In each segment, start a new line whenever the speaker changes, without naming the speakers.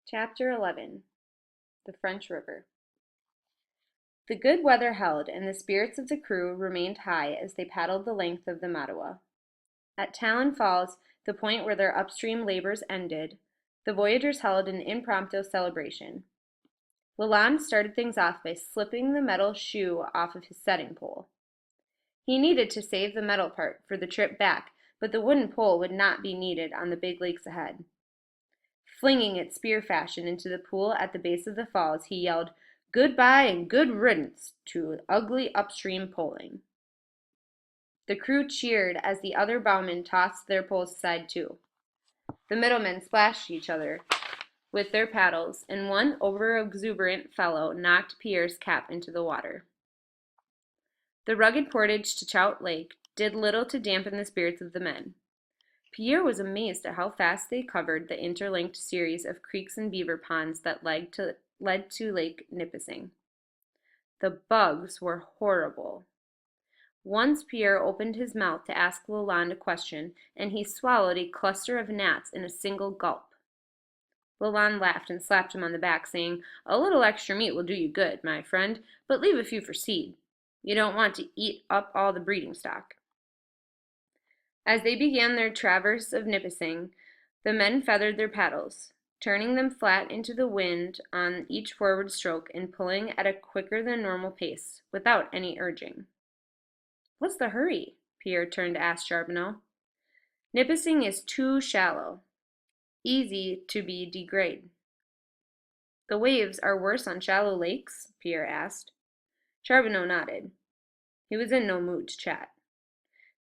Chapter 11 The French River The good weather held, and the spirits of the crew remained high as they paddled the length of the Mattawa. At Talon Falls, the point where their upstream labors ended, the voyagers held an impromptu celebration. Lalande started things off by slipping the metal shoe off of his setting pole. He needed to save the metal part for the trip back, but the wooden pole would not be needed on the big lakes ahead. Flinging it spear fashion into the pool at the base of the falls, he yelled, "Goodbye and good riddance to ugly upstream poling." The crew cheered as the other bowmen tossed their poles aside too. The middlemen splashed each other with their paddles, and one over-exuberant fellow knocked Pierre's cap into the water. The rugged portage to Trout Lake did little to dampen the spirits of the men. Pierre was amazed at how fast they covered the interlinked series of creeks and beaver ponds that led to Lake Nipissing. The bugs were horrible. Once Pierre opened his mouth to ask Lalande a question, and he swallowed a cluster of gnats in a single gulp. Lalande laughed and slapped him on the back, saying, "A little extra meat will do you good, my friend, but leave a few for seed. You don't want to eat up all the breeding stock." As they began their traverse of Nipissing, the men feathered their paddles, turning them flat into the wind on each forward stroke and pulling at a quicker than normal pace, without any urging. "What's the hurry?" Pierre turned to ask Charbonneau. "Nipissing is too shallow. Easy to be degrade." "The waves are worse on shallow lakes?" Pierre asked. Charbonneau nodded. He was in no mood to chat.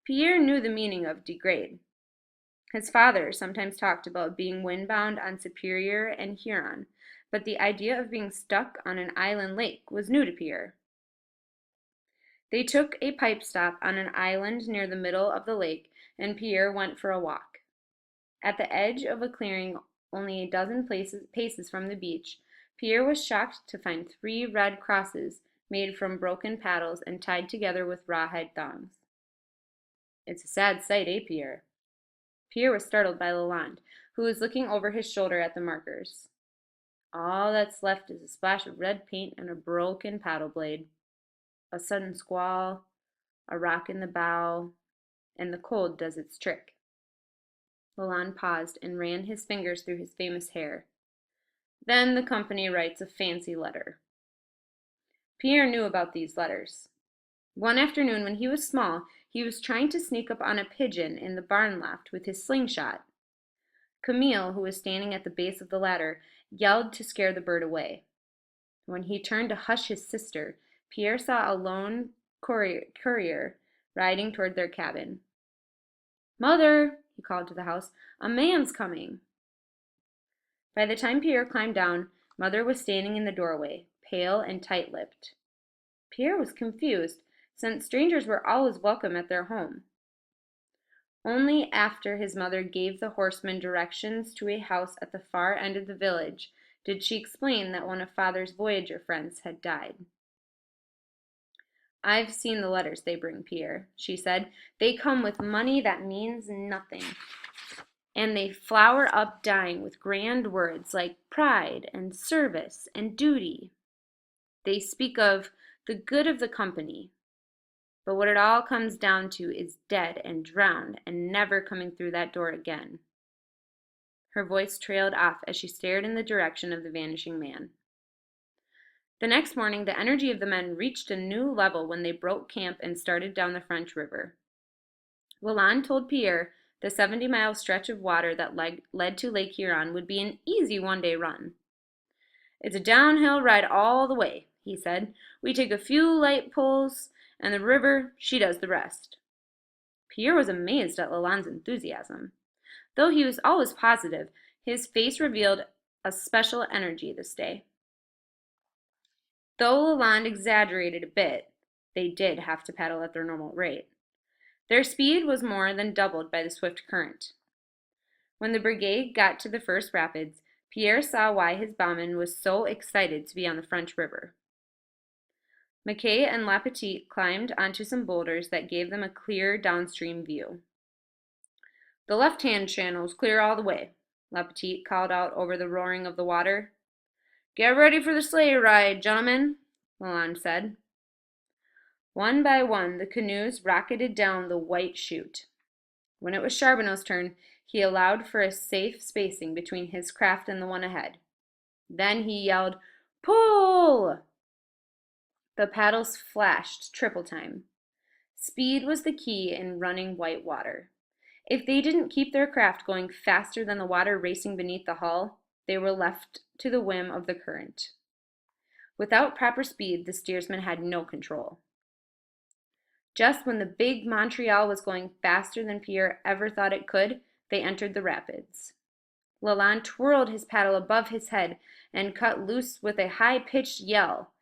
Pierre knew the meaning of degrade. His father sometimes talked about being windbound on Superior and Huron, but the idea of being stuck on an island lake was new to Pierre. They took a pipe stop on an island near the middle of the lake, and Pierre went for a walk. At the edge of a clearing only a dozen paces from the beach, Pierre was shocked to find 3 red crosses made from broken paddles and tied together with rawhide thongs. "It's a sad sight, eh, Pierre?" Pierre was startled by Lalande, who was looking over his shoulder at the markers. "All that's left is a splash of red paint and a broken paddle blade. A sudden squall, a rock in the bow, and the cold does its trick." Lalande paused and ran his fingers through his famous hair. "Then the company writes a fancy letter." Pierre knew about these letters. One afternoon when he was small, he was trying to sneak up on a pigeon in the barn loft with his slingshot. Camille, who was standing at the base of the ladder, yelled to scare the bird away. When he turned to hush his sister, Pierre saw a lone courier riding toward their cabin. "Mother," he called to the house, "a man's coming." By the time Pierre climbed down, Mother was standing in the doorway, pale and tight-lipped. Pierre was confused, since strangers were always welcome at their home. Only after his mother gave the horseman directions to a house at the far end of the village did she explain that one of Father's voyager friends had died. "I've seen the letters they bring, Pierre," she said. "They come with money that means nothing. And they flower up dying with grand words like pride and service and duty. They speak of the good of the company. But what it all comes down to is dead and drowned and never coming through that door again." Her voice trailed off as she stared in the direction of the vanishing man. The next morning, the energy of the men reached a new level when they broke camp and started down the French River. Lalande told Pierre the 70-mile stretch of water that led to Lake Huron would be an easy one-day run. "It's a downhill ride all the way," he said. "We take a few light pulls, and the river, she does the rest." Pierre was amazed at Lalande's enthusiasm. Though he was always positive, his face revealed a special energy this day. Though Lalande exaggerated a bit, they did have to paddle at their normal rate. Their speed was more than doubled by the swift current. When the brigade got to the first rapids, Pierre saw why his bowman was so excited to be on the French River. Mackay and La Petite climbed onto some boulders that gave them a clear downstream view. "The left-hand channel's clear all the way," Lapetit called out over the roaring of the water. Get ready for the sleigh ride, gentlemen, Lalande said. One by one, the canoes rocketed down the white chute. When it was Charbonneau's turn, he allowed for a safe spacing between his craft and the one ahead. Then he yelled, Pull! The paddles flashed triple time. Speed was the key in running white water. If they didn't keep their craft going faster than the water racing beneath the hull, they were left to the whim of the current. Without proper speed, the steersman had no control. Just when the big Montreal was going faster than Pierre ever thought it could, they entered the rapids. Lalande twirled his paddle above his head and cut loose with a high-pitched yell.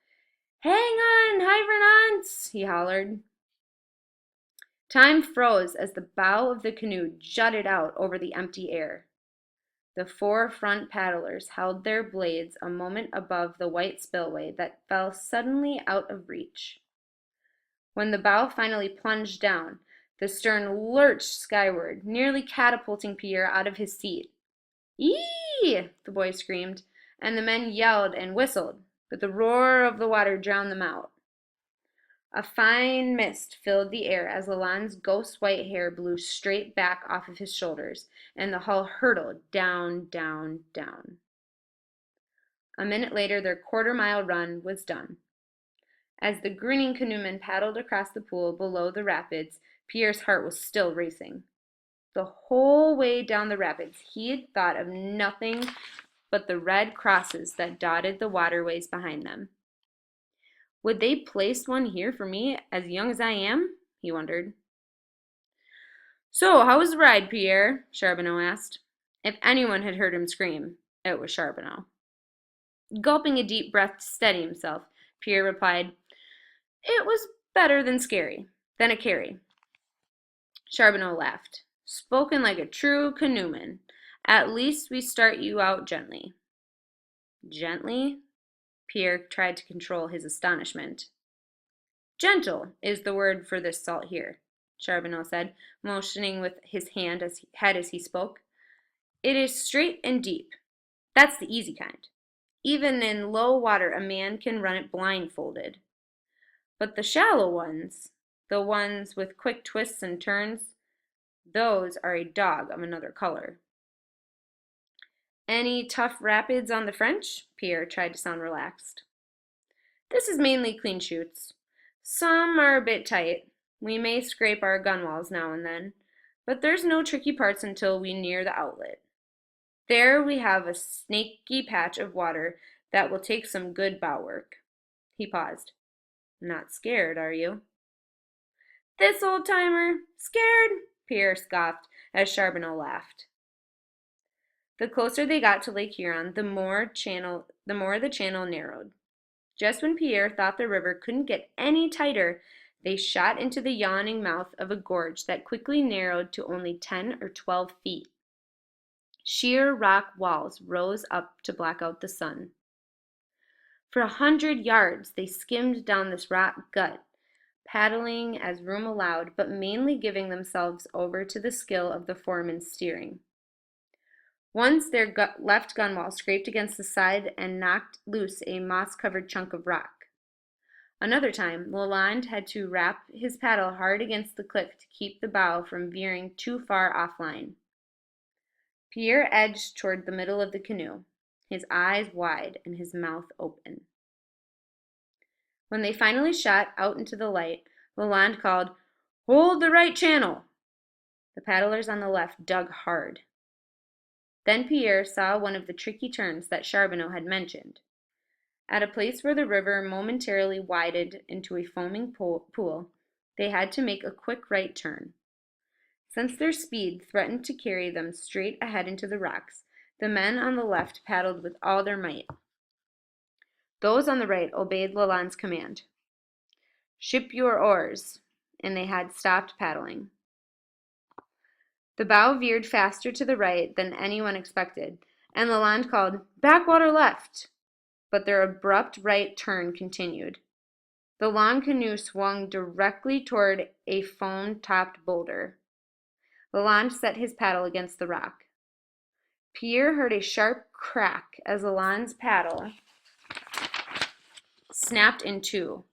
Hang on, Hivernants! He hollered. Time froze as the bow of the canoe jutted out over the empty air. The four front paddlers held their blades a moment above the white spillway that fell suddenly out of reach. When the bow finally plunged down, the stern lurched skyward, nearly catapulting Pierre out of his seat. Eee! The boys screamed, and the men yelled and whistled, but the roar of the water drowned them out. A fine mist filled the air as Lalande's ghost-white hair blew straight back off of his shoulders, and the hull hurtled down, down, down. A minute later, their quarter-mile run was done. As the grinning canoemen paddled across the pool below the rapids, Pierre's heart was still racing. The whole way down the rapids, he had thought of nothing but the red crosses that dotted the waterways behind them. Would they place one here for me, as young as I am? He wondered. So, how was the ride, Pierre? Charbonneau asked. If anyone had heard him scream, it was Charbonneau. Gulping a deep breath to steady himself, Pierre replied, It was better than scary, than a carry. Charbonneau laughed. Spoken like a true canoeman. At least we start you out gently. Gently? Pierre tried to control his astonishment. Gentle is the word for this salt here, Charbonneau said, motioning with his head as he spoke. It is straight and deep. That's the easy kind. Even in low water, a man can run it blindfolded. But the shallow ones, the ones with quick twists and turns, those are a dog of another color. Any tough rapids on the French? Pierre tried to sound relaxed. This is mainly clean chutes. Some are a bit tight. We may scrape our gunwales now and then, but there's no tricky parts until we near the outlet. There we have a snaky patch of water that will take some good bow work. He paused. Not scared, are you? This old-timer? Scared? Pierre scoffed as Charbonneau laughed. The closer they got to Lake Huron, the more the channel narrowed. Just when Pierre thought the river couldn't get any tighter, they shot into the yawning mouth of a gorge that quickly narrowed to only 10 or 12 feet. Sheer rock walls rose up to block out the sun. For 100 yards, they skimmed down this rock gut, paddling as room allowed, but mainly giving themselves over to the skill of the foreman's steering. Once their left gunwale scraped against the side and knocked loose a moss-covered chunk of rock. Another time, Lalande had to rap his paddle hard against the cliff to keep the bow from veering too far offline. Pierre edged toward the middle of the canoe, his eyes wide and his mouth open. When they finally shot out into the light, Lalande called, Hold the right channel! The paddlers on the left dug hard. Then Pierre saw one of the tricky turns that Charbonneau had mentioned. At a place where the river momentarily widened into a foaming pool, they had to make a quick right turn. Since their speed threatened to carry them straight ahead into the rocks, the men on the left paddled with all their might. Those on the right obeyed Lalande's command. Ship your oars, and they had stopped paddling. The bow veered faster to the right than anyone expected, and Lalande called, Backwater left! But their abrupt right turn continued. The long canoe swung directly toward a foam-topped boulder. Lalande set his paddle against the rock. Pierre heard a sharp crack as Lalonde's paddle snapped in two.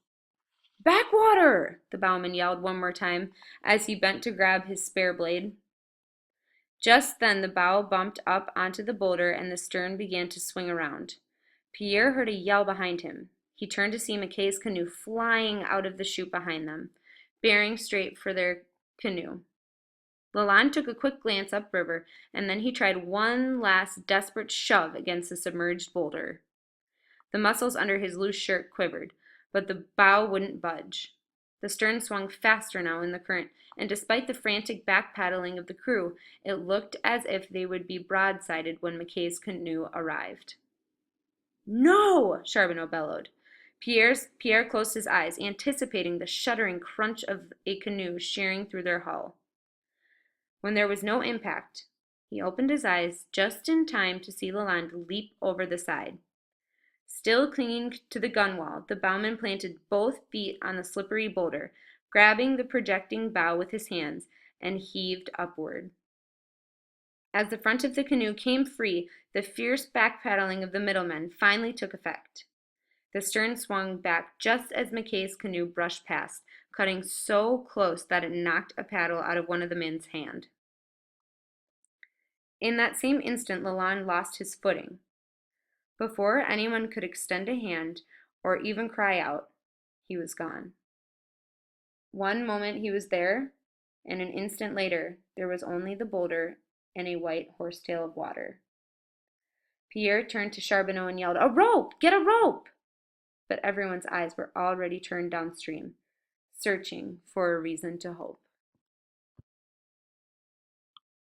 "Backwater!" the bowman yelled one more time as he bent to grab his spare blade. Just then the bow bumped up onto the boulder and the stern began to swing around. Pierre heard a yell behind him. He turned to see McKay's canoe flying out of the chute behind them, bearing straight for their canoe. Lalonde took a quick glance upriver, and then he tried one last desperate shove against the submerged boulder. The muscles under his loose shirt quivered, but the bow wouldn't budge. The stern swung faster now in the current, and despite the frantic back paddling of the crew, it looked as if they would be broadsided when McKay's canoe arrived. "No!" Charbonneau bellowed. Pierre closed his eyes, anticipating the shuddering crunch of a canoe shearing through their hull. When there was no impact, he opened his eyes just in time to see Lalonde leap over the side. Still clinging to the gunwale, the bowman planted both feet on the slippery boulder, grabbing the projecting bow with his hands, and heaved upward. As the front of the canoe came free, the fierce back paddling of the middlemen finally took effect. The stern swung back just as McKay's canoe brushed past, cutting so close that it knocked a paddle out of one of the men's hand. In that same instant, Lalonde lost his footing. Before anyone could extend a hand or even cry out, he was gone. One moment he was there, and an instant later there was only the boulder and a white horsetail of water. Pierre turned to Charbonneau and yelled, "A rope! Get a rope!" But everyone's eyes were already turned downstream, searching for a reason to hope.